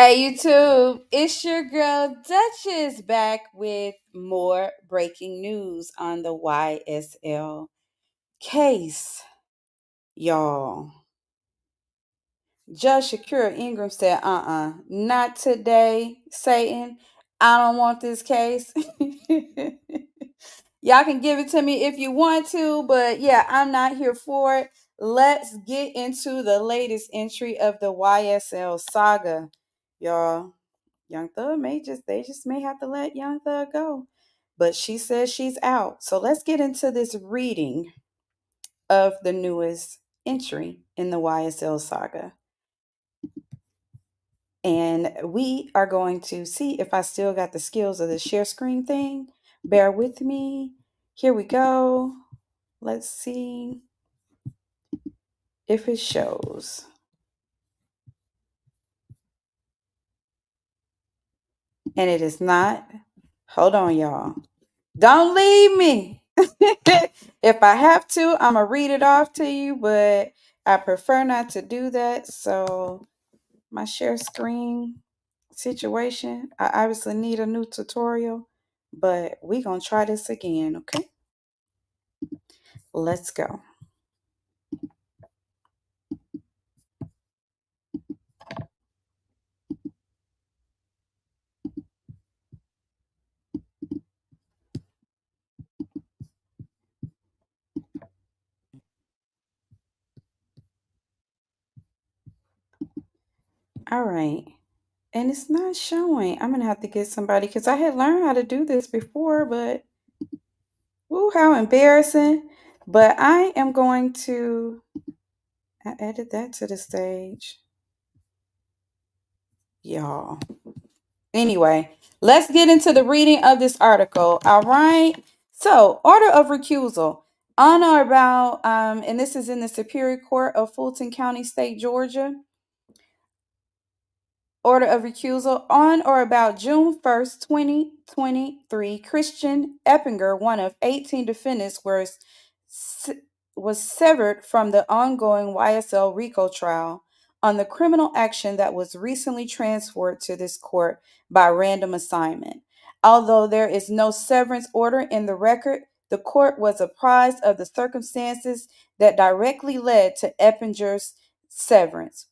Hey YouTube, it's your girl Duchess back with more breaking news on the YSL case. Y'all, Judge Shakura Ingram said, not today, Satan. I don't want this case. Y'all can give it to me if you want to, but yeah, I'm not here for it. Let's get into the latest entry of the YSL saga, y'all. Young Thug they just may have to let Young Thug go. But she says she's out. So let's get into this reading of the newest entry in the YSL saga. And we are going to see if I still got the skills of the share screen thing. Bear with me. Here we go. Let's see if it shows. And it is not. Hold on, y'all. Don't leave me. If I have to, I'm going to read it off to you, but I prefer not to do that. So, my share screen situation, I obviously need a new tutorial, but we're going to try this again, okay? Let's go. All right. And it's not showing. I'm going to have to get somebody because I had learned how to do this before, but ooh, how embarrassing. But I am going to I added that to the stage. Y'all. Anyway, let's get into the reading of this article. All right. So, order of recusal on or about, and this is in the Superior Court of Fulton County, State, Georgia. Order of recusal on or about June 1st, 2023. Christian Eppinger, one of 18 defendants, was severed from the ongoing YSL RICO trial on the criminal action that was recently transferred to this court by random assignment. Although there is no severance order in the record, the court was apprised of the circumstances that directly led to Eppinger's severance.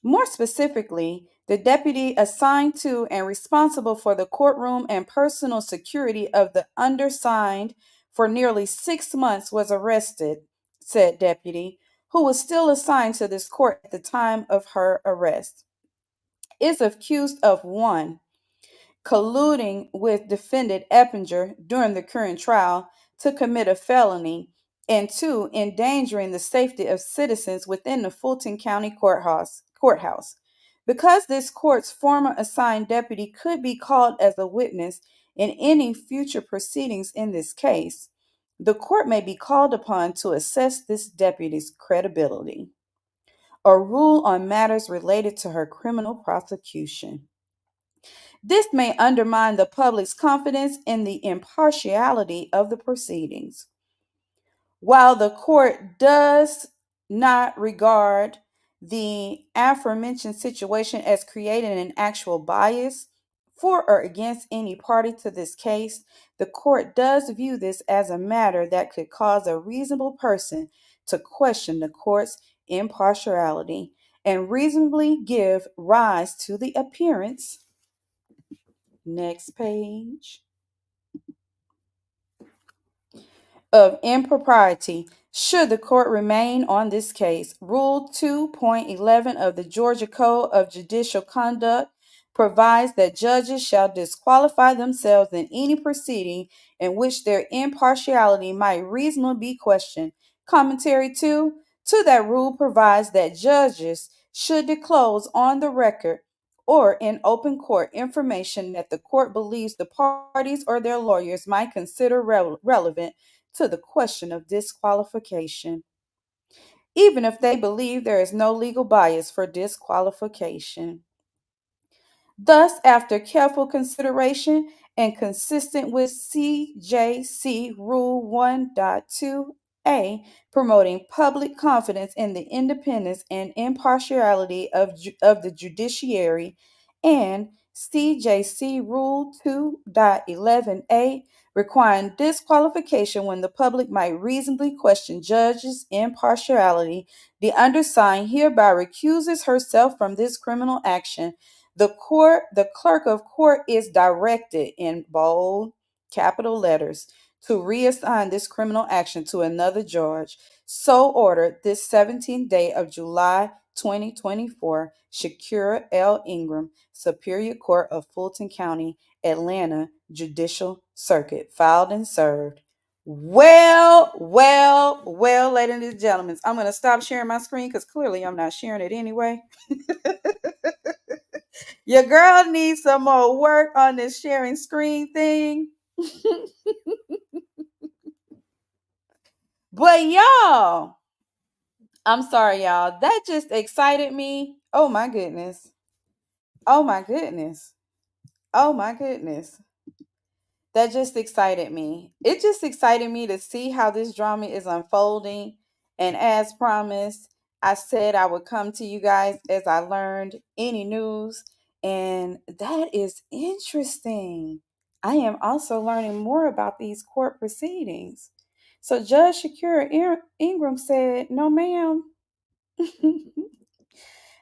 More specifically, the deputy assigned to and responsible for the courtroom and personal security of the undersigned for nearly 6 months was arrested, said deputy, who was still assigned to this court at the time of her arrest, is accused of 1, colluding with defendant Eppinger during the current trial to commit a felony, and 2, endangering the safety of citizens within the Fulton County courthouse. Because this court's former assigned deputy could be called as a witness in any future proceedings in this case, the court may be called upon to assess this deputy's credibility or rule on matters related to her criminal prosecution. This may undermine the public's confidence in the impartiality of the proceedings. While the court does not regard the aforementioned situation as creating an actual bias for or against any party to this case, the court does view this as a matter that could cause a reasonable person to question the court's impartiality and reasonably give rise to the appearance. Next page. Of impropriety should the court remain on this case. Rule 2.11 of the Georgia Code of Judicial Conduct provides that judges shall disqualify themselves in any proceeding in which their impartiality might reasonably be questioned. Commentary 2 to that rule provides that judges should disclose on the record or in open court information that the court believes the parties or their lawyers might consider relevant to the question of disqualification, even if they believe there is no legal bias for disqualification. Thus, after careful consideration and consistent with CJC Rule 1.2a, promoting public confidence in the independence and impartiality of the judiciary and CJC Rule 2.11a, requiring disqualification when the public might reasonably question judges' impartiality. The undersigned hereby recuses herself from this criminal action. The clerk of court is directed in bold capital letters to reassign this criminal action to another judge. So ordered this 17th day of July 2024, Shakura L. Ingram, Superior Court of Fulton County, Atlanta, Judicial Circuit, filed and served. Well, ladies and gentlemen, I'm going to stop sharing my screen because clearly I'm not sharing it anyway. Your girl needs some more work on this sharing screen thing. But y'all, I'm sorry, y'all. That just excited me. Oh my goodness. Oh my goodness. Oh my goodness. That just excited me. It just excited me to see how this drama is unfolding. And as promised, I said I would come to you guys as I learned any news. And that is interesting. I am also learning more about these court proceedings. So Judge Shakura Ingram said, no, ma'am.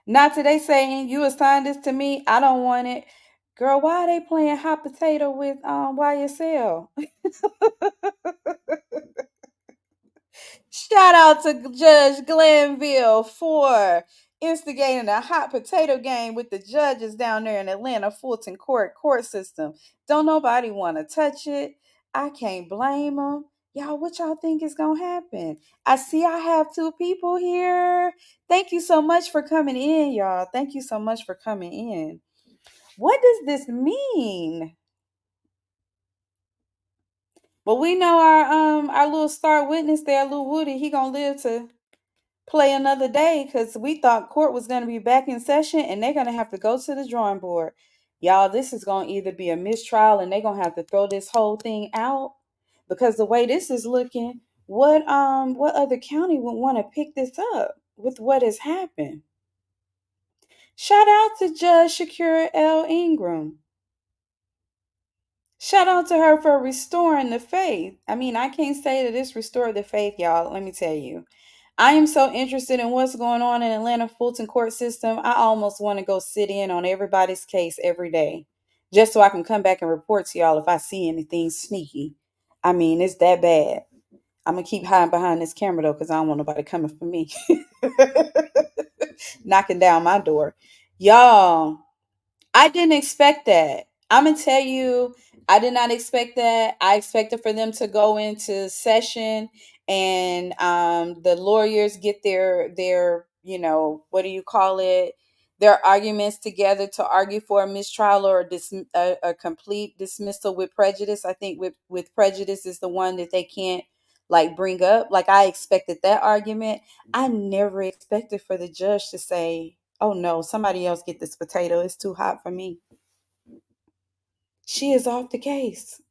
Not today saying you assigned this to me. I don't want it. Girl, why are they playing hot potato with YSL? Shout out to Judge Glanville for instigating a hot potato game with the judges down there in Atlanta Fulton court system. Don't nobody want to touch it. I can't blame them. Y'all, what y'all think is going to happen? I see I have two people here. Thank you so much for coming in, y'all. Thank you so much for coming in. What does this mean? Well, we know our little star witness there, Lil Woody, he gonna live to play another day because we thought court was gonna be back in session and they're gonna have to go to the drawing board. Y'all, this is gonna either be a mistrial and they're gonna have to throw this whole thing out because the way this is looking, what other county would want to pick this up with what has happened? Shout out to Judge Shakura L. Ingram. Shout out to her for restoring the faith. I mean, I can't say that it's restored the faith, y'all. Let me tell you. I am so interested in what's going on in Atlanta Fulton court system. I almost want to go sit in on everybody's case every day just so I can come back and report to y'all if I see anything sneaky. I mean, it's that bad. I'm going to keep hiding behind this camera though because I don't want nobody coming for me. Knocking down my door. Y'all, I didn't expect that. I'm gonna tell you, I did not expect that. I expected for them to go into session and the lawyers get their what do you call it? Their arguments together to argue for a mistrial or a complete dismissal with prejudice. I think with prejudice is the one that they can't like bring up. Like I expected that argument. I never expected for the judge to say, oh no, somebody else get this potato. It's too hot for me. She is off the case.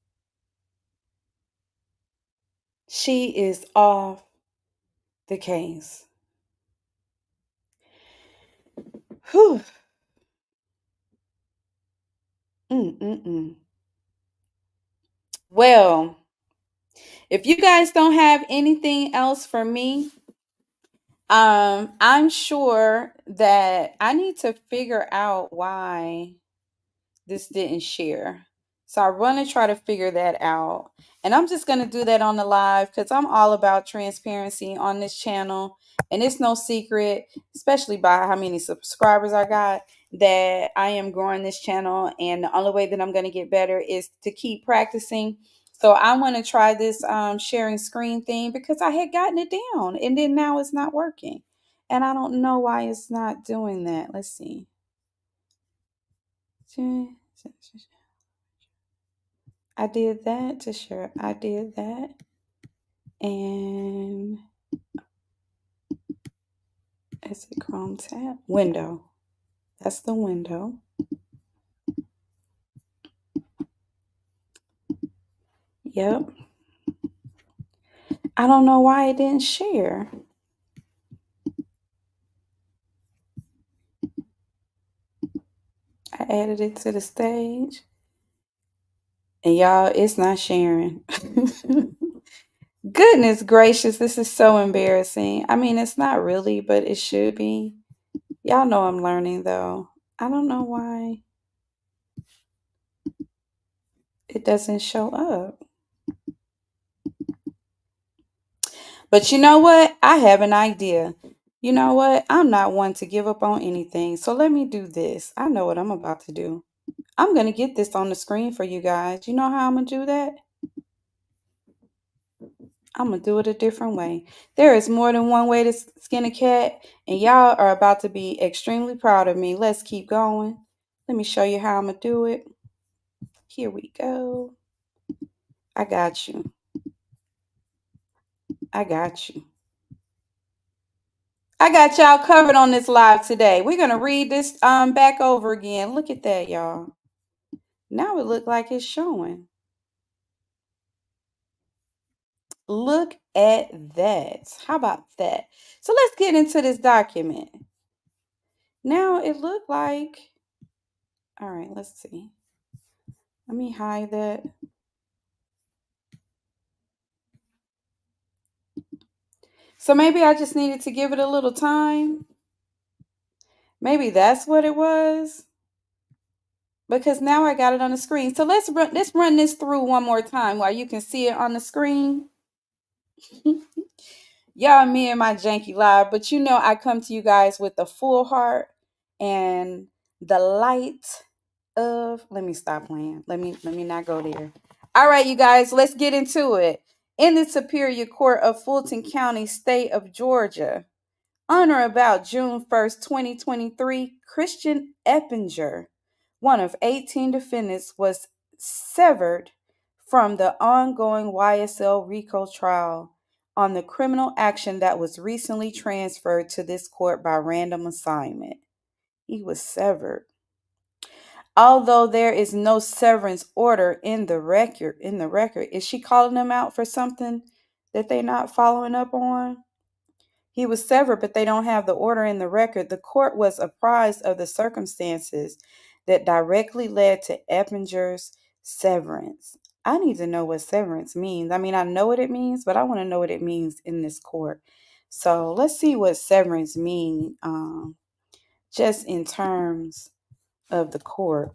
She is off the case. Whew. Mm-mm-mm. Well, if you guys don't have anything else for me, I'm sure that I need to figure out why this didn't share. So I want to try to figure that out. And I'm just going to do that on the live because I'm all about transparency on this channel. And it's no secret, especially by how many subscribers I got, that I am growing this channel. And the only way that I'm going to get better is to keep practicing. So I want to try this sharing screen thing because I had gotten it down and then now it's not working. And I don't know why it's not doing that. Let's see. I did that to share. I did that. And is it Chrome tab? Window. That's the window. Yep. I don't know why it didn't share. I added it to the stage. And y'all, it's not sharing. Goodness gracious, this is so embarrassing. I mean, it's not really, but it should be. Y'all know I'm learning though. I don't know why it doesn't show up. But you know what? I have an idea. You know what? I'm not one to give up on anything. So let me do this. I know what I'm about to do. I'm going to get this on the screen for you guys. You know how I'm going to do that? I'm going to do it a different way. There is more than one way to skin a cat, and y'all are about to be extremely proud of me. Let's keep going. Let me show you how I'm going to do it. Here we go. I got you. I got you. I got y'all covered on this live today. We're going to read this back over again. Look at that, y'all. Now it look like it's showing. Look at that. How about that? So let's get into this document. Now it looked like, all right, let's see. Let me hide that. So maybe I just needed to give it a little time. Maybe that's what it was. Because now I got it on the screen. So let's run this through one more time while you can see it on the screen. Y'all, me and my janky live, but you know I come to you guys with a full heart and the light of, let me stop playing. Let me not go there. All right, you guys, let's get into it. In the Superior Court of Fulton County, State of Georgia, on or about June 1st, 2023, Christian Eppinger, one of 18 defendants, was severed from the ongoing YSL RICO trial on the criminal action that was recently transferred to this court by random assignment. He was severed. Although there is no severance order in the record, is she calling them out for something that they're not following up on? He was severed, but they don't have the order in the record. The court was apprised of the circumstances that directly led to Eppinger's severance. I need to know what severance means. I mean, I know what it means, but I want to know what it means in this court. So let's see what severance means, just in terms of the court.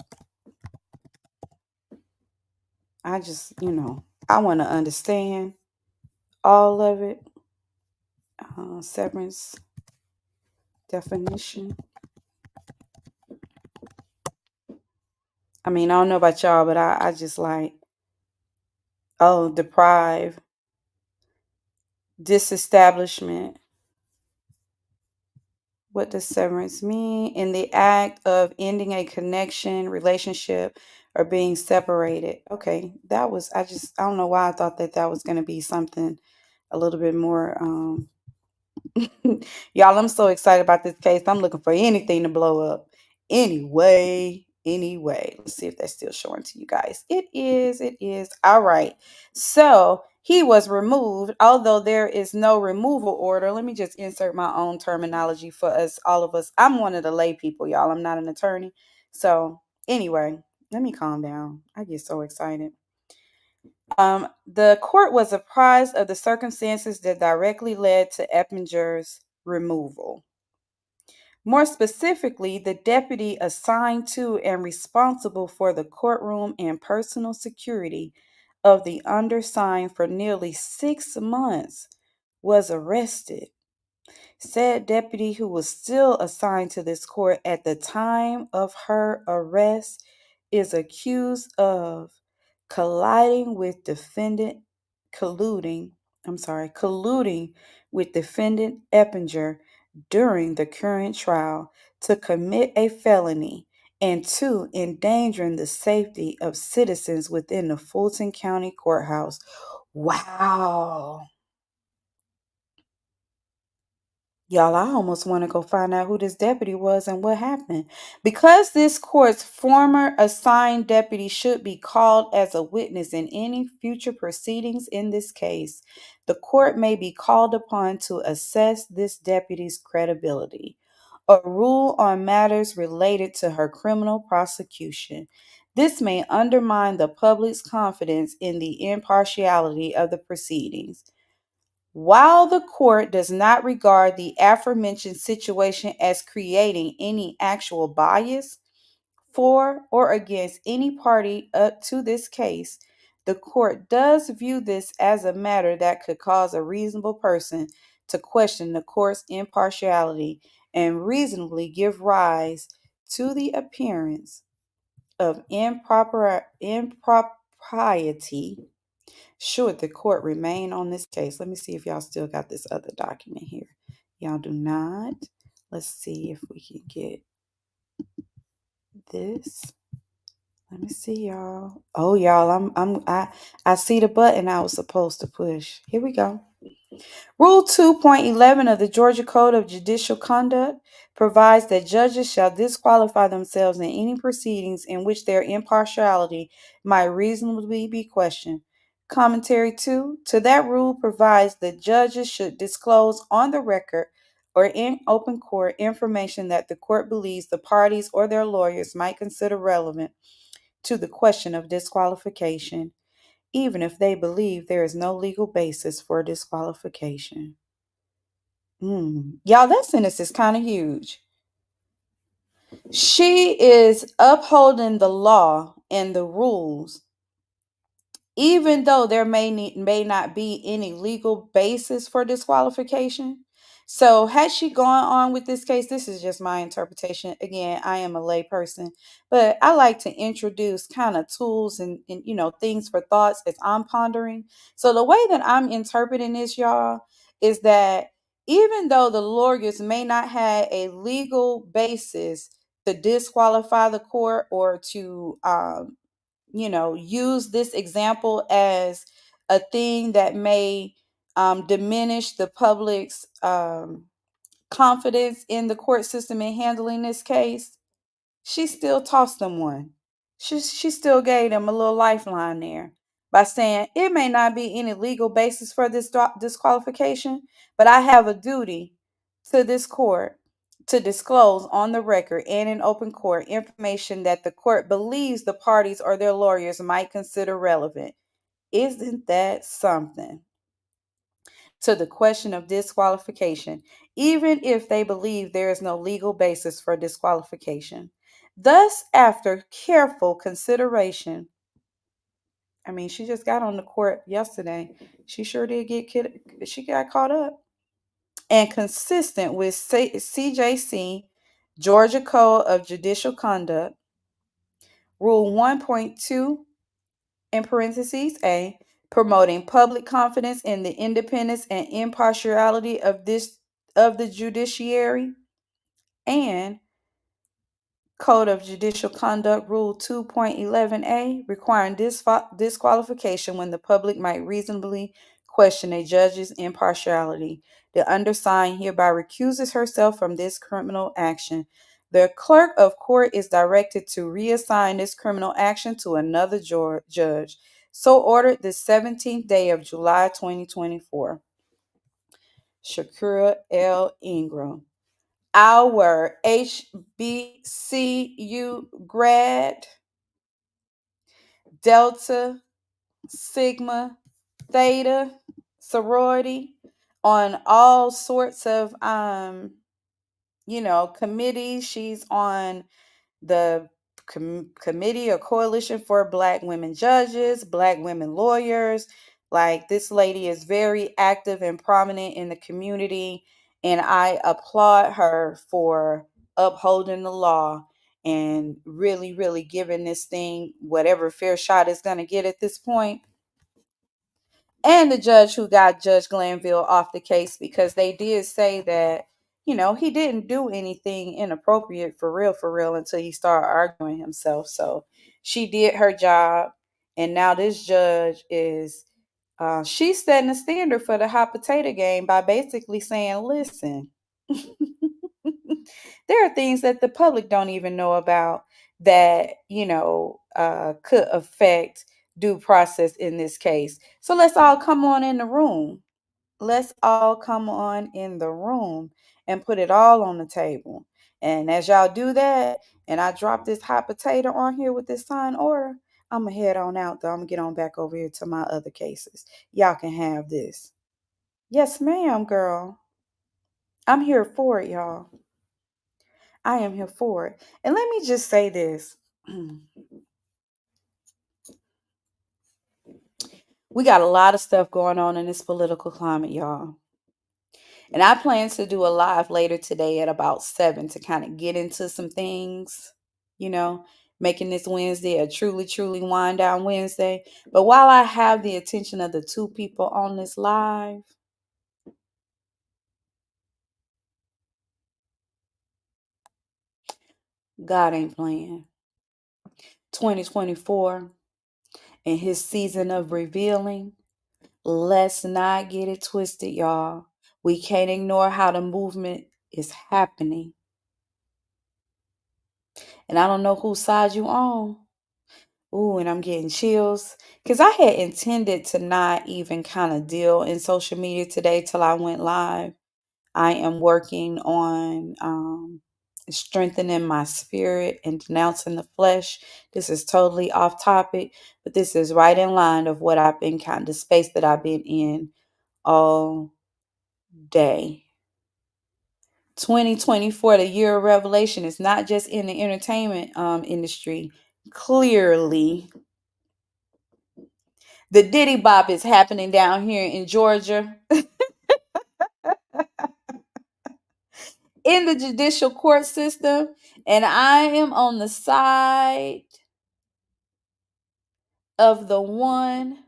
I just, I want to understand all of it. Severance definition. I mean, I don't know about y'all, but I just like, deprive, disestablishment. What does severance mean? In the act of ending a connection, relationship, or being separated. Okay, I don't know why I thought that was going to be something a little bit more y'all, I'm so excited about this case. I'm looking for anything to blow up. Anyway. Let's see if that's still showing to you guys. It is. All right. So he was removed, although there is no removal order. Let me just insert my own terminology for us, all of us. I'm one of the lay people, y'all. I'm not an attorney. So anyway, let me calm down. I get so excited. The court was apprised of the circumstances that directly led to Eppinger's removal. More specifically, the deputy assigned to and responsible for the courtroom and personal security of the undersigned for nearly 6 months was arrested. Said deputy, who was still assigned to this court at the time of her arrest, is accused of colluding with defendant Eppinger during the current trial to commit a felony and 2, endangering the safety of citizens within the Fulton County Courthouse. Wow. Y'all, I almost want to go find out who this deputy was and what happened. Because this court's former assigned deputy should be called as a witness in any future proceedings in this case, the court may be called upon to assess this deputy's credibility. or rule on matters related to her criminal prosecution. This may undermine the public's confidence in the impartiality of the proceedings. While the court does not regard the aforementioned situation as creating any actual bias for or against any party up to this case, the court does view this as a matter that could cause a reasonable person to question the court's impartiality and reasonably give rise to the appearance of impropriety should the court remain on this case. Let me see if y'all still got this other document here. Y'all do not. Let's see if we can get this. Let me see, y'all. Oh, y'all, I see the button I was supposed to push. Here we go. Rule 2.11 of the Georgia Code of Judicial Conduct provides that judges shall disqualify themselves in any proceedings in which their impartiality might reasonably be questioned. Commentary 2 to that rule provides that judges should disclose on the record or in open court information that the court believes the parties or their lawyers might consider relevant to the question of disqualification, even if they believe there is no legal basis for disqualification. Y'all, that sentence is kind of huge. She is upholding the law and the rules, even though there may not be any legal basis for disqualification. So had she gone on with this case, this is just my interpretation. Again, I am a lay person, but I like to introduce kind of tools and things for thoughts as I'm pondering. So the way that I'm interpreting this, y'all, is that even though the lawyers may not have a legal basis to disqualify the court or to use this example as a thing that may diminish the public's confidence in the court system in handling this case, she still tossed them one. She still gave them a little lifeline there by saying it may not be any legal basis for this disqualification, but I have a duty to this court to disclose on the record and in open court information that the court believes the parties or their lawyers might consider relevant. Isn't that something? To the question of disqualification, even if they believe there is no legal basis for disqualification. Thus, after careful consideration, she just got on the court yesterday. She sure did she got caught up. And consistent with CJC, Georgia Code of Judicial Conduct, Rule 1.2 in parentheses A, promoting public confidence in the independence and impartiality of the judiciary, and Code of Judicial Conduct Rule 2.11a, requiring disqualification when the public might reasonably question a judge's impartiality. The undersigned hereby recuses herself from this criminal action. The clerk of court is directed to reassign this criminal action to another judge. So ordered the 17th day of July 2024. Shakura L. Ingram. Our HBCU grad, Delta, Sigma, Theta, sorority, on all sorts of committees. She's on the committee or coalition for Black women judges, Black women lawyers. Like, this lady is very active and prominent in the community, and I applaud her for upholding the law and really, really giving this thing whatever fair shot it's going to get at this point. And the judge who got Judge Glanville off the case, because they did say that he didn't do anything inappropriate for real until he started arguing himself. So she did her job. And now this judge is, she's setting a standard for the hot potato game by basically saying, listen, there are things that the public don't even know about that, could affect due process in this case. So let's all come on in the room. Let's all come on in the room and put it all on the table. And as y'all do that, and I drop this hot potato on here with this signed order, I'm going to head on out, though. I'm going to get on back over here to my other cases. Y'all can have this. Yes, ma'am, girl. I'm here for it, y'all. I am here for it. And let me just say this. We got a lot of stuff going on in this political climate, y'all. And I plan to do a live later today at about 7 to kind of get into some things, you know, making this Wednesday a truly, truly wind down Wednesday. But while I have the attention of the two people on this live, God ain't playing. 2024 and his season of revealing. Let's not get it twisted, y'all. We can't ignore how the movement is happening. And I don't know whose side you on. Ooh, and I'm getting chills. Because I had intended to not even kind of deal in social media today till I went live. I am working on strengthening my spirit and denouncing the flesh. This is totally off topic, but this is right in line of what I've been kind of the space that I've been in all day. 2024, the year of revelation, is not just in the entertainment industry. Clearly, the Diddy Bop is happening down here in Georgia. In the judicial court system, and I am on the side of the one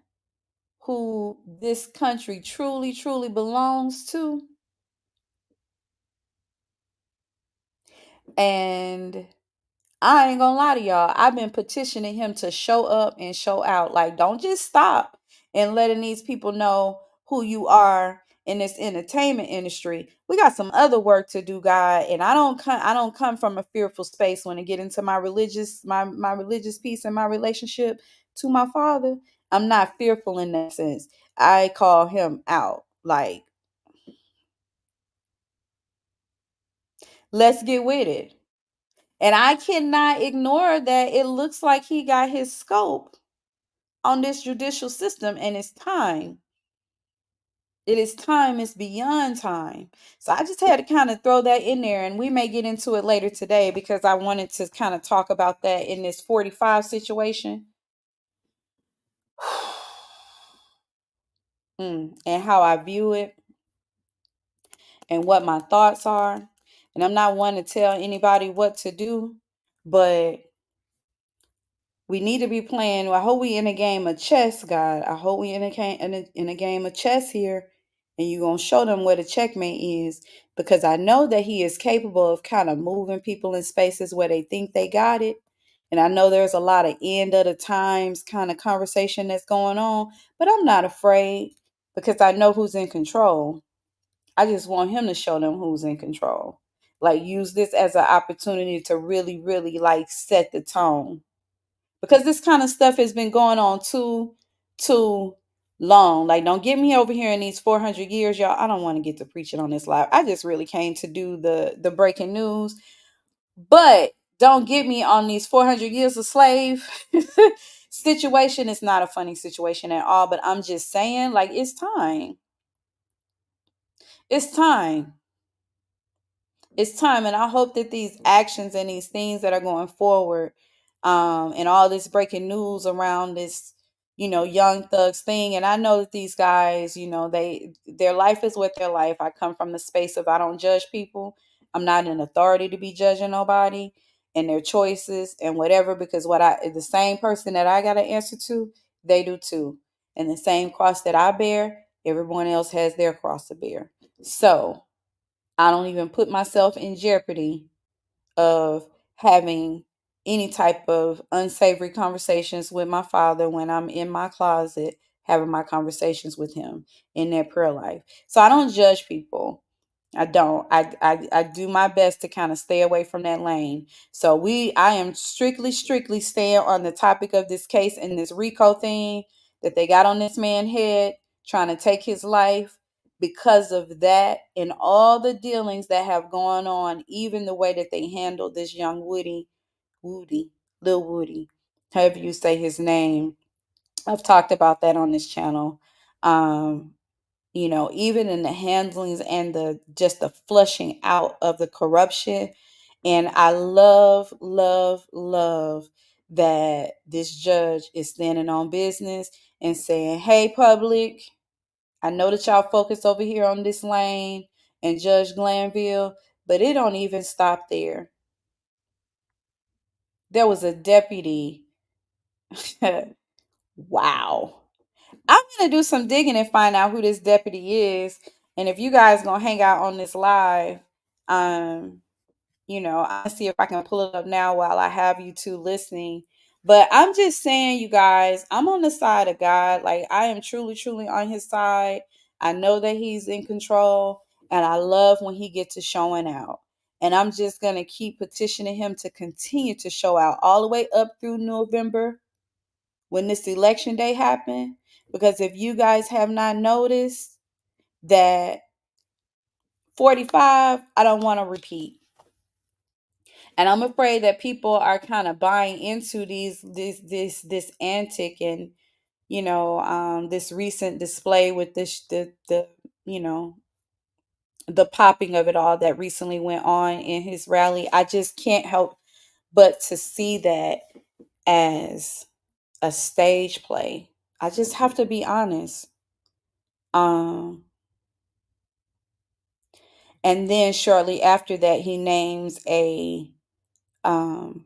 who this country truly, truly belongs to. And I ain't gonna lie to y'all. I've been petitioning him to show up and show out. Like, don't just stop and letting these people know who you are in this entertainment industry. We got some other work to do, God. And I don't come from a fearful space when I get into my religious piece and my relationship to my father. I'm not fearful in that sense. I call him out. Like, let's get with it. And I cannot ignore that it looks like he got his scope on this judicial system, and it's time. It is time, it's beyond time. So I just had to kind of throw that in there, and we may get into it later today because I wanted to kind of talk about that in this 45 situation. And how I view it and what my thoughts are. And I'm not one to tell anybody what to do, but we need to be playing. I hope we in a game of chess, God. I hope we in a game of chess here, and you're gonna show them where the checkmate is, because I know that he is capable of kind of moving people in spaces where they think they got it. And I know there's a lot of end of the times kind of conversation that's going on, but I'm not afraid because I know who's in control. I just want him to show them who's in control. Like, use this as an opportunity to really, really like set the tone, because this kind of stuff has been going on too long. Like, don't get me over here in these 400 years, y'all. I don't want to get to preaching on this live. I just really came to do the breaking news, but don't get me on these 400 years of slave situation. It's not a funny situation at all, but I'm just saying, like, it's time. It's time. It's time. And I hope that these actions and these things that are going forward, and all this breaking news around this, young thugs thing. And I know that these guys, their life is what their life. I come from the space of, I don't judge people. I'm not an authority to be judging nobody and their choices and whatever, because the same person that I got to answer to, they do too. And the same cross that I bear, everyone else has their cross to bear. So I don't even put myself in jeopardy of having any type of unsavory conversations with my father when I'm in my closet having my conversations with him in their prayer life. So I don't judge people. I don't. I do my best to kind of stay away from that lane. So I am strictly staying on the topic of this case and this RICO thing that they got on this man's head, trying to take his life. because of that and all the dealings that have gone on, even the way that they handled this young Lil Woody, however you say his name. I've talked about that on this channel. Um, even in the handlings and the just the flushing out of the corruption. And I love, love, love that this judge is standing on business and saying, hey, public, I know that y'all focus over here on this lane and Judge Glanville, but it don't even stop there. There was a deputy. Wow. I'm going to do some digging and find out who this deputy is. And if you guys going to hang out on this live, I'll see if I can pull it up now while I have you two listening. But I'm just saying, you guys, I'm on the side of God. Like, I am truly, truly on his side. I know that he's in control, and I love when he gets to showing out. And I'm just going to keep petitioning him to continue to show out all the way up through November when this election day happened. Because if you guys have not noticed that 45, I don't want to repeat. And I'm afraid that people are kind of buying into this antic and this recent display with you know the popping of it all that recently went on in his rally. I just can't help but to see that as a stage play. I just have to be honest. Um, and then shortly after that, he names um,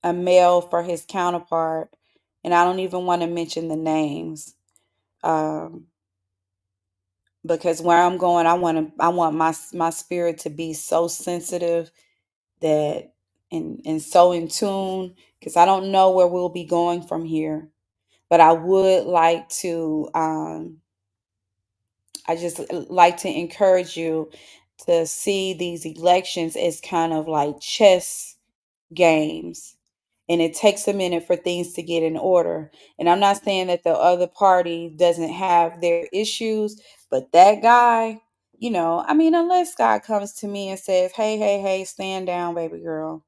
a male for his counterpart, and I don't even want to mention the names, um, because where I'm going, I want my spirit to be so sensitive that and so in tune, because I don't know where we'll be going from here, but I just like to encourage you to see these elections as kind of like chess games, and it takes a minute for things to get in order. And I'm not saying that the other party doesn't have their issues, but that guy, unless God comes to me and says, hey, hey, hey, stand down, baby girl,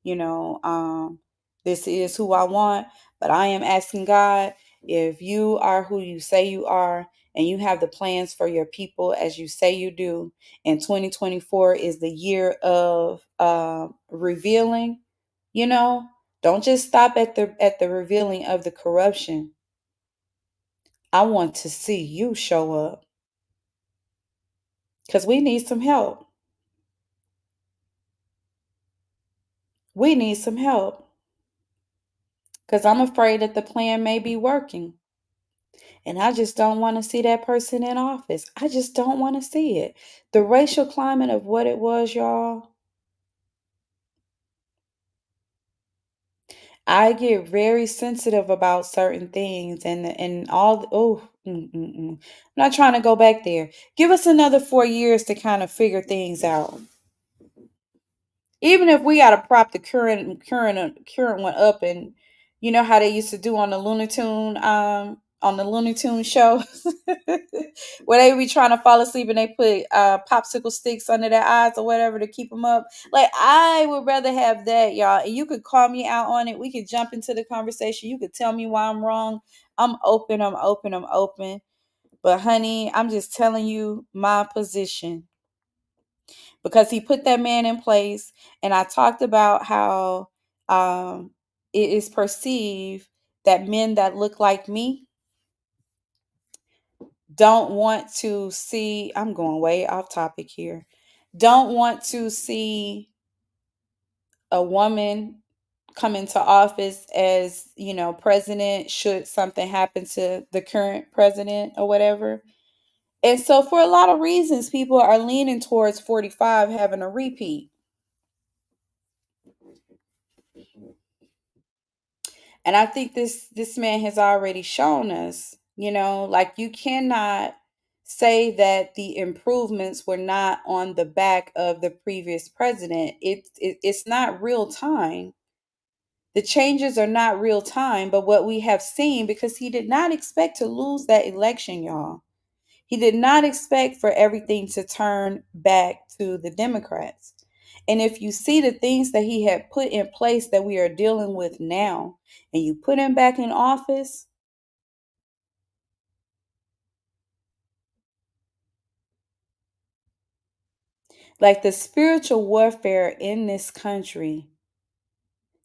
you know, this is who I want. But I am asking God, if you are who you say you are and you have the plans for your people as you say you do, and 2024 is the year of revealing, don't just stop at the revealing of the corruption. I want to see you show up, because we need some help. We need some help, because I'm afraid that the plan may be working. And I just don't want to see that person in office. I just don't want to see it. The racial climate of what it was, y'all. I get very sensitive about certain things and all. I'm not trying to go back there. Give us another 4 years to kind of figure things out. Even if we got to prop the current one up, and you know how they used to do on the Looney Tune show where they be trying to fall asleep and they put popsicle sticks under their eyes or whatever to keep them up. Like, I would rather have that, y'all. And you could call me out on it. We could jump into the conversation. You could tell me why I'm wrong. I'm open. I'm open. I'm open. But honey, I'm just telling you my position, because he put that man in place. And I talked about how it is perceived that men that look like me don't want to see, I'm going way off topic here, don't want to see a woman come into office as, president, should something happen to the current president or whatever. And so for a lot of reasons, people are leaning towards 45 having a repeat. And I think this man has already shown us, like, you cannot say that the improvements were not on the back of the previous president. It's not real time. The changes are not real time, but what we have seen, because he did not expect to lose that election, y'all. He did not expect for everything to turn back to the Democrats. And if you see the things that he had put in place that we are dealing with now, and you put him back in office, like the spiritual warfare in this country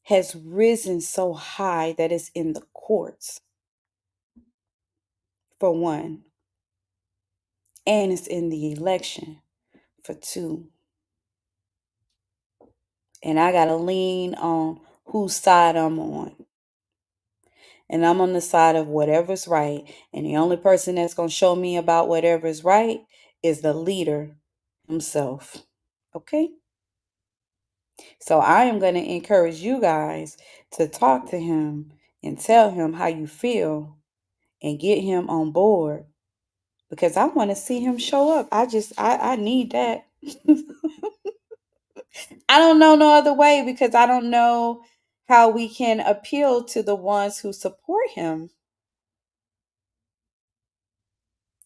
has risen so high that it's in the courts, for one, and it's in the election, for two. And I got to lean on whose side I'm on. And I'm on the side of whatever's right. And the only person that's going to show me about whatever's right is the leader himself. Okay? So I am going to encourage you guys to talk to him and tell him how you feel and get him on board, because I want to see him show up. I need that. I don't know no other way, because I don't know how we can appeal to the ones who support him.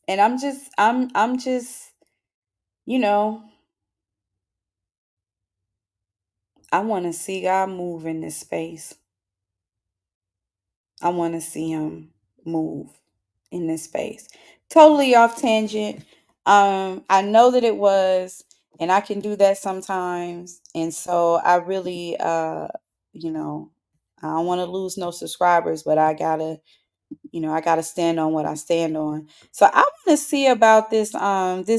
And I'm just, you know, I want to see God move in this space. I want to see him move in this space. Totally off tangent. I know that it was, and I can do that sometimes. And so I really you know, I don't want to lose no subscribers, but I gotta stand on what I stand on. So I want to see about this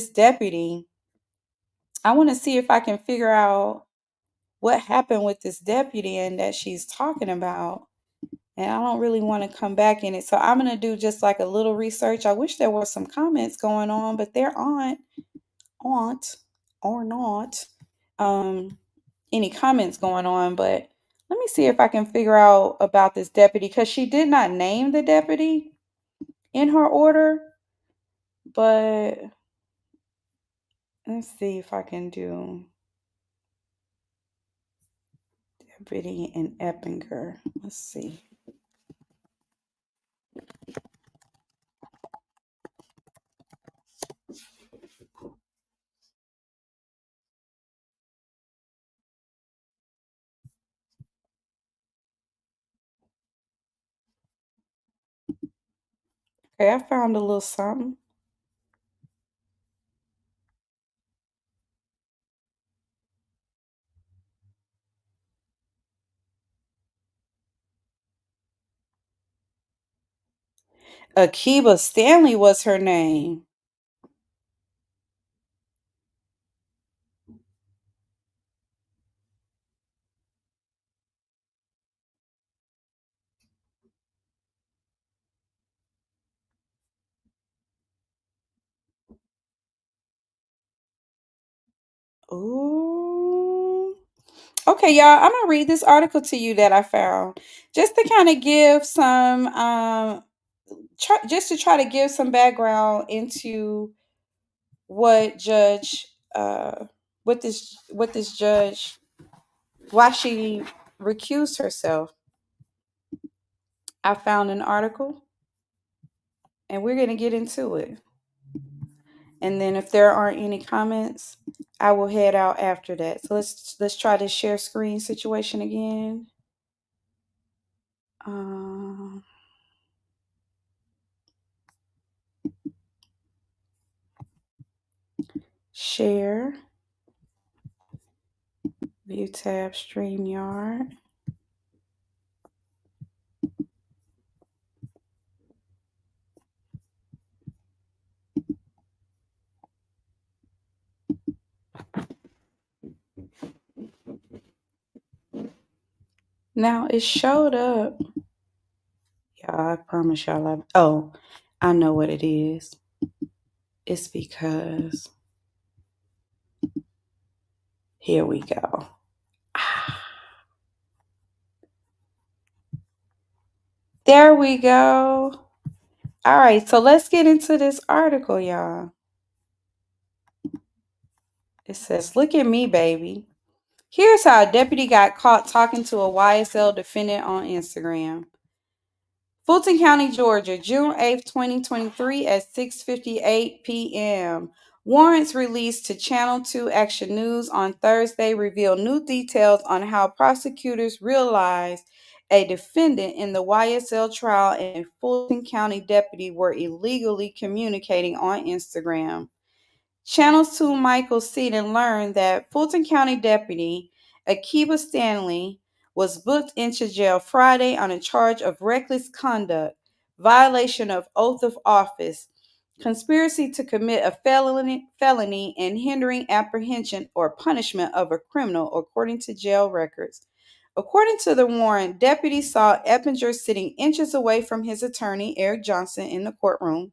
deputy. I want to see if I can figure out what happened with this deputy and that she's talking about. And I don't really want to come back in it. So I'm going to do just like a little research. I wish there were some comments going on, but there aren't or not um, any comments going on. But let me see if I can figure out about this deputy, because she did not name the deputy in her order. But let's see if I can do deputy in Eppinger. Let's see. Okay, I found a little something. Akiba Stanley was her name. Ooh. Okay, y'all, I'm gonna read this article to you that I found, just to kind of give some just to try to give some background into what judge what this judge, why she recused herself. I found an article and we're gonna get into it. And then if there aren't any comments, I will head out after that. So let's try this share screen situation again. Um, Share, view tab, StreamYard. Now it showed up. Y'all, I promise y'all. I know what it is. It's because here we go. There we go. All right, so let's get into this article, y'all. It says, "Look at me, baby. Here's how a deputy got caught talking to a YSL defendant on Instagram. Fulton County, Georgia, June 8, 2023 at 6:58 p.m. Warrants released to Channel 2 Action News on Thursday reveal new details on how prosecutors realized a defendant in the YSL trial and a Fulton County deputy were illegally communicating on Instagram. Channel 2 Michael Seaton learned that Fulton County Deputy Akiba Stanley was booked into jail Friday on a charge of reckless conduct, violation of oath of office, conspiracy to commit a felony, and hindering apprehension or punishment of a criminal, according to jail records. According to the warrant, deputies saw Eppinger sitting inches away from his attorney, Eric Johnson, in the courtroom,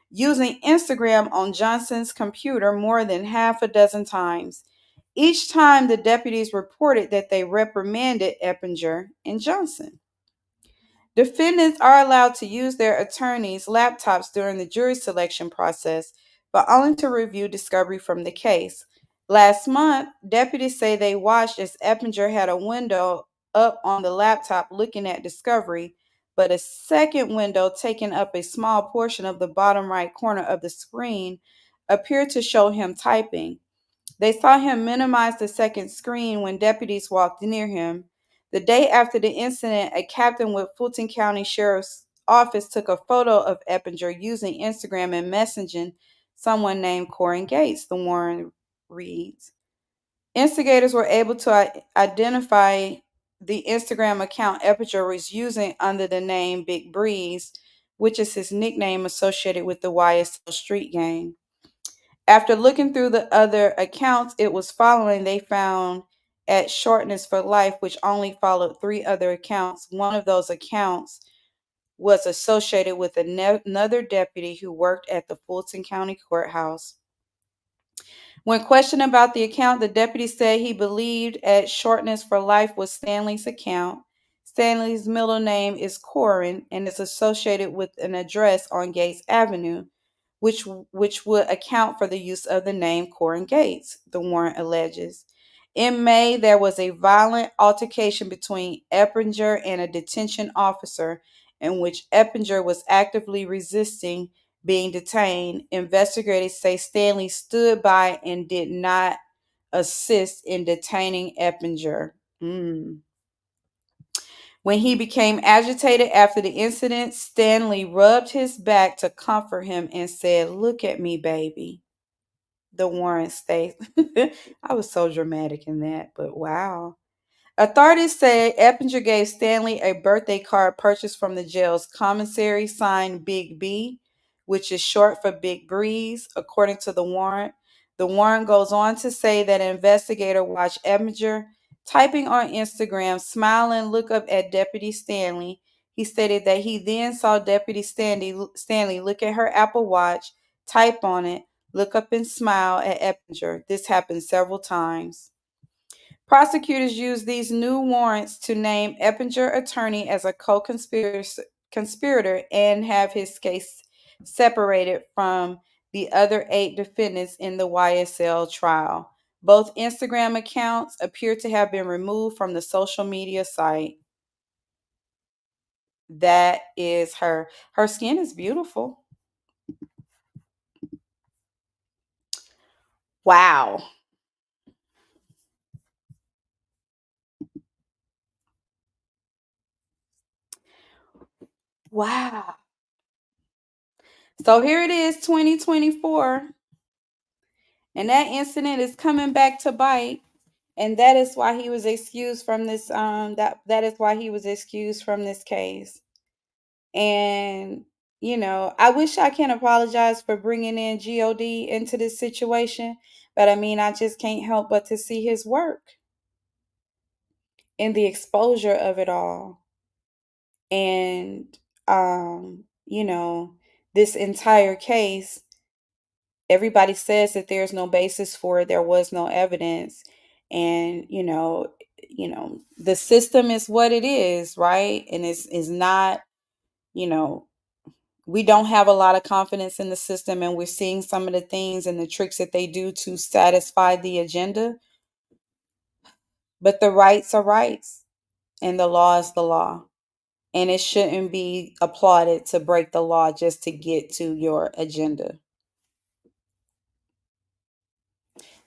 using Instagram on Johnson's computer more than half a dozen times. Each time, the deputies reported that they reprimanded Eppinger and Johnson. Defendants are allowed to use their attorneys' laptops during the jury selection process, but only to review discovery from the case. Last month, deputies say they watched as Eppinger had a window up on the laptop looking at discovery, but a second window taking up a small portion of the bottom right corner of the screen appeared to show him typing. They saw him minimize the second screen when deputies walked near him. The day after the incident, a captain with Fulton County Sheriff's Office took a photo of Eppinger using Instagram and messaging someone named Corin Gates, the warrant reads. Investigators were able to identify the Instagram account Eppinger was using under the name Big Breeze, which is his nickname associated with the YSL street gang. After looking through the other accounts it was following, they found at Shortness for Life, which only followed three other accounts. One of those accounts was associated with another deputy who worked at the Fulton County Courthouse. When questioned about the account, the deputy said he believed at Shortness for Life was Stanley's account. Stanley's middle name is Corin and is associated with an address on Gates Avenue, which would account for the use of the name Corin Gates, the warrant alleges. In May, there was a violent altercation between Eppinger and a detention officer in which Eppinger was actively resisting being detained. Investigators say Stanley stood by and did not assist in detaining Eppinger. When he became agitated after the incident, Stanley rubbed his back to comfort him and said, "Look at me, baby." The warrant states. I was so dramatic in that, but wow. Authorities say Eppinger gave Stanley a birthday card purchased from the jail's commissary signed Big B, which is short for Big Breeze, according to the warrant. The warrant goes on to say that an investigator watched Eppinger typing on Instagram, smile and look up at Deputy Stanley. He stated that he then saw Deputy Stanley look at her Apple Watch, type on it, look up and smile at Eppinger. This happened several times. Prosecutors used these new warrants to name Eppinger attorney as a co-conspirator and have his case separated from the other 8 defendants in the YSL trial. Both Instagram accounts appear to have been removed from the social media site. That is her. Her skin is beautiful. Wow. Wow. So here it is, 2024. And that incident is coming back to bite. And that is why he was excused from this that is why he was excused from this case. And I wish I can apologize for bringing in God into this situation, but I mean, I just can't help but to see his work and the exposure of it all. And this entire case, everybody says that there's no basis for it, there was no evidence. And the system is what it is, right? And it's is not, you know we don't have a lot of confidence in the system, and we're seeing some of the things and the tricks that they do to satisfy the agenda. But the rights are rights and the law is the law. And it shouldn't be applauded to break the law just to get to your agenda.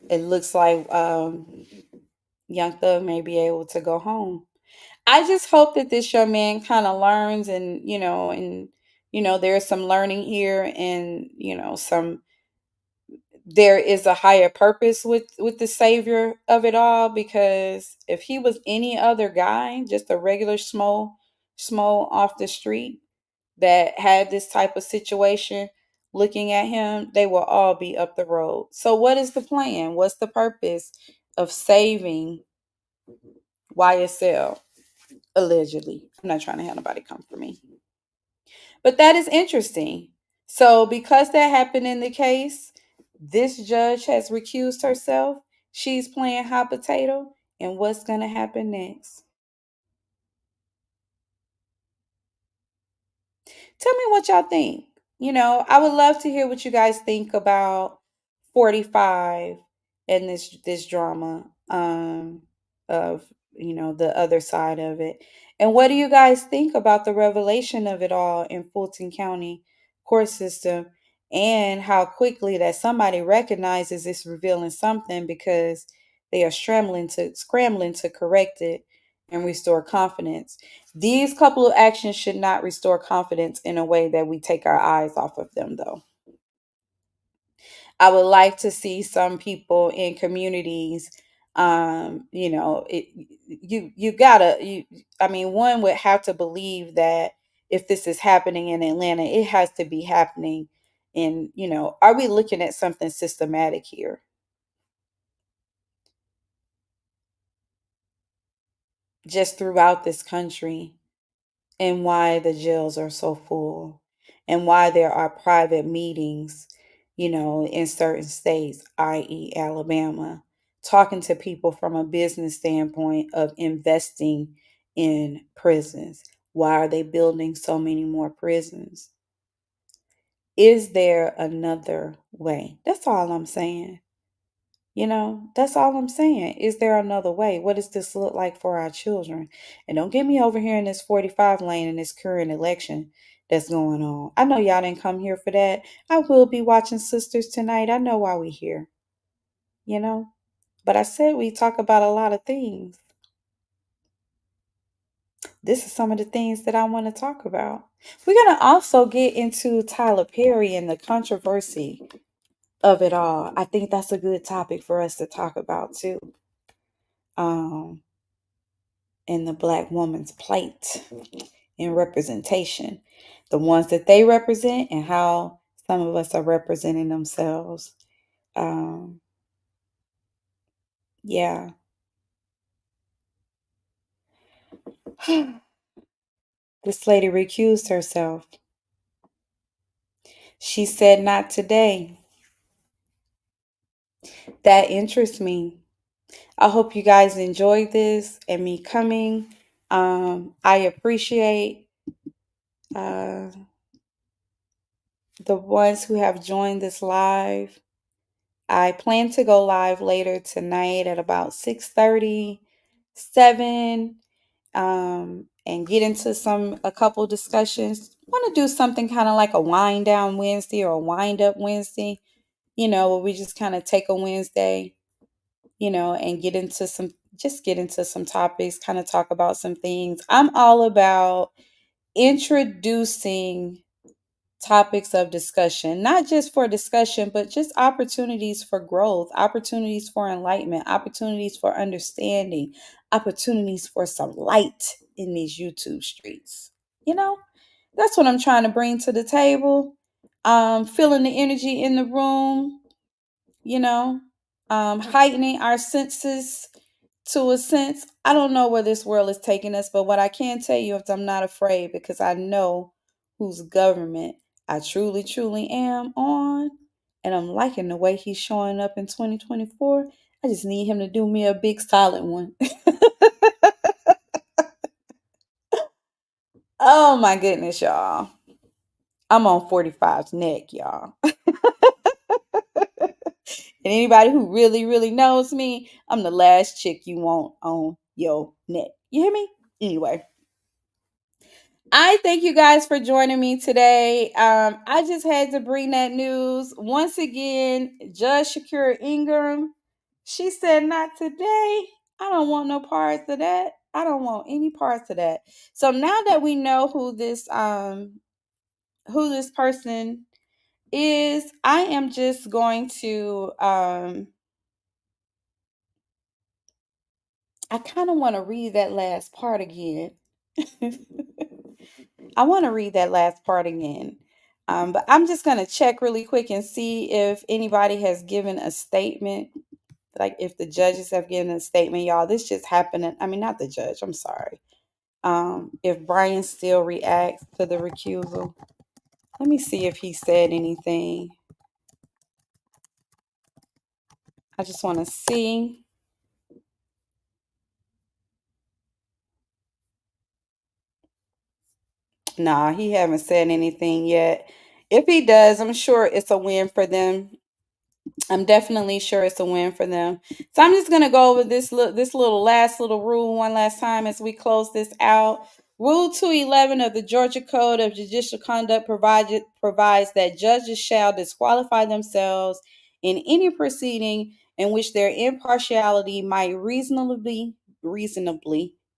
It looks like Young Thug may be able to go home. I just hope that this young man kind of learns, and there's some learning here, and some there is a higher purpose with the savior of it all, because if he was any other guy, just a regular small off the street that had this type of situation looking at him, they will all be up the road. So what is the plan? What's the purpose of saving YSL? Allegedly, I'm not trying to have nobody come for me, but that is interesting. So because that happened in the case, this judge has recused herself. She's playing hot potato. And what's going to happen next? Tell me what y'all think. I would love to hear what you guys think about 45 and this drama of the other side of it. And what do you guys think about the revelation of it all in Fulton County court system, and how quickly that somebody recognizes it's revealing something, because they are scrambling to correct it and restore confidence. These couple of actions should not restore confidence in a way that we take our eyes off of them, though. I would like to see some people in communities, you gotta, I mean, one would have to believe that if this is happening in Atlanta, it has to be happening are we looking at something systematic here? Just throughout this country, and why the jails are so full, and why there are private meetings, in certain states, i.e., Alabama, talking to people from a business standpoint of investing in prisons. Why are they building so many more prisons? Is there another way? That's all I'm saying. That's all I'm saying. Is there another way? What does this look like for our children? And don't get me over here in this 45 lane in this current election that's going on. I know y'all didn't come here for that. I will be watching Sisters tonight. I know why we here, you know? But I said we talk about a lot of things. This is some of the things that I want to talk about. We're going to also get into Tyler Perry and the controversy of it all. I think that's a good topic for us to talk about too. In the Black woman's plight and representation, the ones that they represent, and how some of us are representing themselves. Um, yeah. This lady recused herself. She said, "Not today." That interests me. I hope you guys enjoyed this and me coming. I appreciate uh, the ones who have joined this live. I plan to go live later tonight at about 6:30, 7, and get into a couple discussions. I want to do something kind of like a wind down Wednesday or a wind up Wednesday, where we just kind of take a Wednesday, and get into some topics, kind of talk about some things. I'm all about introducing topics of discussion, not just for discussion, but just opportunities for growth, opportunities for enlightenment, opportunities for understanding, opportunities for some light in these YouTube streets. You know, that's what I'm trying to bring to the table. Feeling the energy in the room, you know, heightening our senses to a sense. I don't know where this world is taking us, but what I can tell you is I'm not afraid, because I know whose government I truly, truly am on. And I'm liking the way he's showing up in 2024. I just need him to do me a big solid one. Oh my goodness, y'all. I'm on 45's neck, y'all. And anybody who really, really knows me, I'm the last chick you want on your neck. You hear me? Anyway, I thank you guys for joining me today. I just had to bring that news once again. Judge Shakura Ingram, she said, "Not today. I don't want no parts of that. I don't want any parts of that." So now that we know who this person is, I am just going to I kind of want to read that last part again. I want to read that last part again. But I'm just going to check really quick and see if anybody has given a statement, like if the judges have given a statement. Y'all, this just happened. I mean, not the judge, I'm sorry. If Brian still reacts to the recusal, let me see if he said anything. I just want to see. Nah, he haven't said anything yet. If he does, I'm sure it's a win for them. I'm definitely sure it's a win for them. So I'm just gonna go over this little last little rule one last time as we close this out. Rule 211 of the Georgia Code of Judicial Conduct provides that judges shall disqualify themselves in any proceeding in which their impartiality might reasonably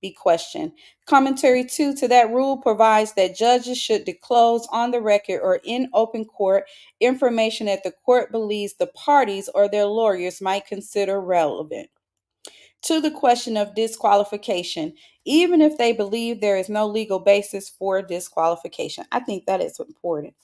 be questioned. Commentary 2 to that rule provides that judges should disclose on the record or in open court information that the court believes the parties or their lawyers might consider relevant to the question of disqualification, even if they believe there is no legal basis for disqualification. I think that is important.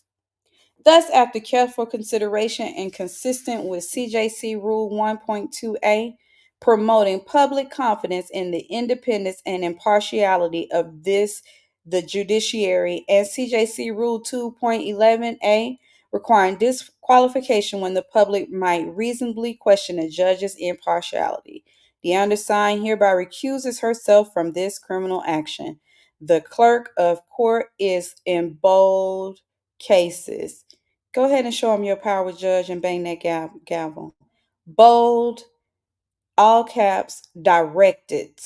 Thus, after careful consideration and consistent with CJC Rule 1.2a, promoting public confidence in the independence and impartiality of the judiciary, and CJC Rule 2.11a, requiring disqualification when the public might reasonably question a judge's impartiality. The undersigned hereby recuses herself from this criminal action. The clerk of court is in bold cases. Go ahead and show them your power, Judge, and bang that gavel. Bold, all caps, directed.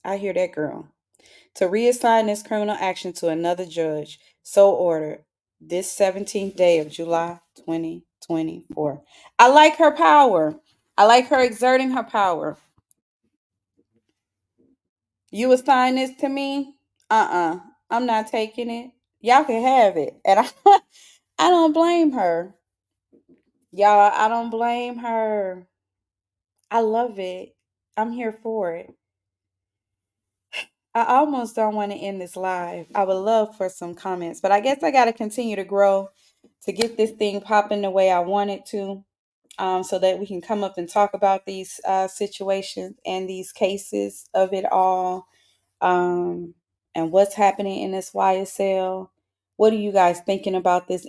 I hear that, girl. To reassign this criminal action to another judge. So ordered. This 17th day of July 2024. I like her power. I like her exerting her power. You assign this to me? I'm not taking it. Y'all can have it. And I don't blame her. Y'all, I don't blame her. I love it. I'm here for it. I almost don't want to end this live. I would love for some comments, but I guess I got to continue to grow to get this thing popping the way I want it to, so that we can come up and talk about these situations and these cases of it all, and what's happening in this YSL. What are you guys thinking about this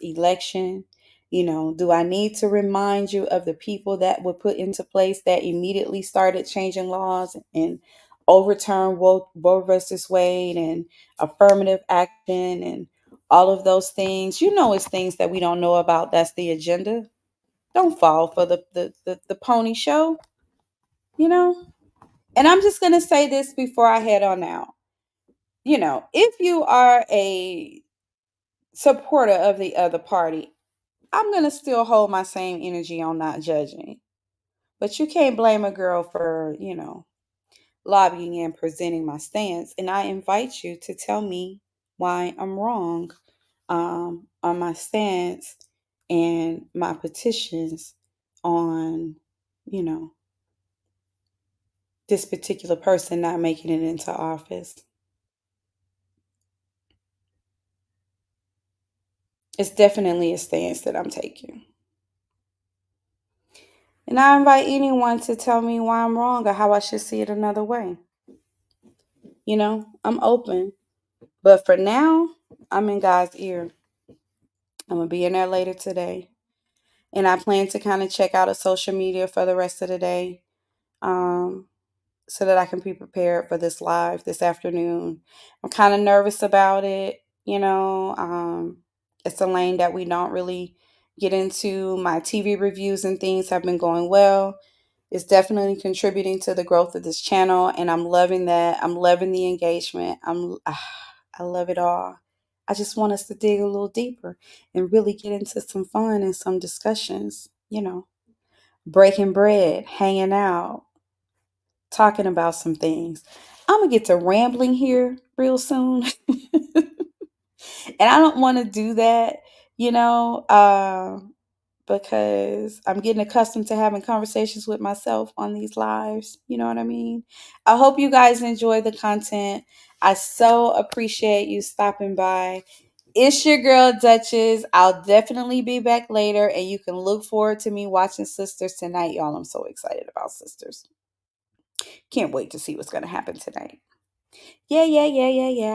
election? Do I need to remind you of the people that were put into place that immediately started changing laws and overturn Roe versus Wade and affirmative action and all of those things? It's things that we don't know about. That's the agenda. Don't fall for the pony show, you know? And I'm just going to say this before I head on out. If you are a supporter of the other party, I'm going to still hold my same energy on not judging. But you can't blame a girl for, lobbying and presenting my stance. And I invite you to tell me why I'm wrong, on my stance and my petitions on, you know, this particular person not making it into office. It's definitely a stance that I'm taking. And I invite anyone to tell me why I'm wrong or how I should see it another way. I'm open. But for now, I'm in God's ear. I'm going to be in there later today. And I plan to kind of check out a social media for the rest of the day, so that I can be prepared for this live this afternoon. I'm kind of nervous about it. It's a lane that we don't really get into. My TV reviews and things have been going well. It's definitely contributing to the growth of this channel, and I'm loving that. I'm loving the engagement. I love it all. I just want us to dig a little deeper and really get into some fun and some discussions, breaking bread, hanging out, talking about some things. I'm going to get to rambling here real soon. And I don't want to do that, you know, because I'm getting accustomed to having conversations with myself on these lives. You know what I mean? I hope you guys enjoy the content. I so appreciate you stopping by. It's your girl, Duchess. I'll definitely be back later, and you can look forward to me watching Sisters tonight, y'all. I'm so excited about Sisters. Can't wait to see what's going to happen tonight. Yeah.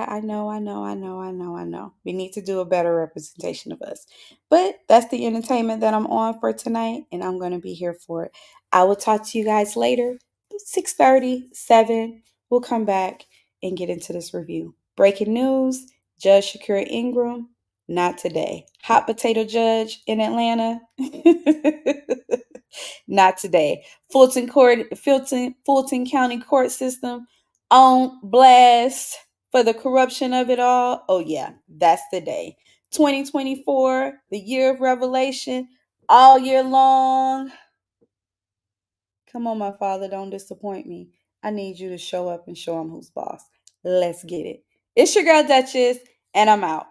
I know. We need to do a better representation of us. But that's the entertainment that I'm on for tonight, and I'm going to be here for it. I will talk to you guys later. 6:30, 7. We'll come back and get into this review. Breaking news, Judge Shakura Ingram, not today. Hot potato judge in Atlanta. Not today. Fulton County court system on blast for the corruption of it all. Oh yeah, that's the day. 2024, the year of revelation, all year long. Come on, my father, don't disappoint me. I need you to show up and show him who's boss. Let's get it. It's your girl Duchess, and I'm out.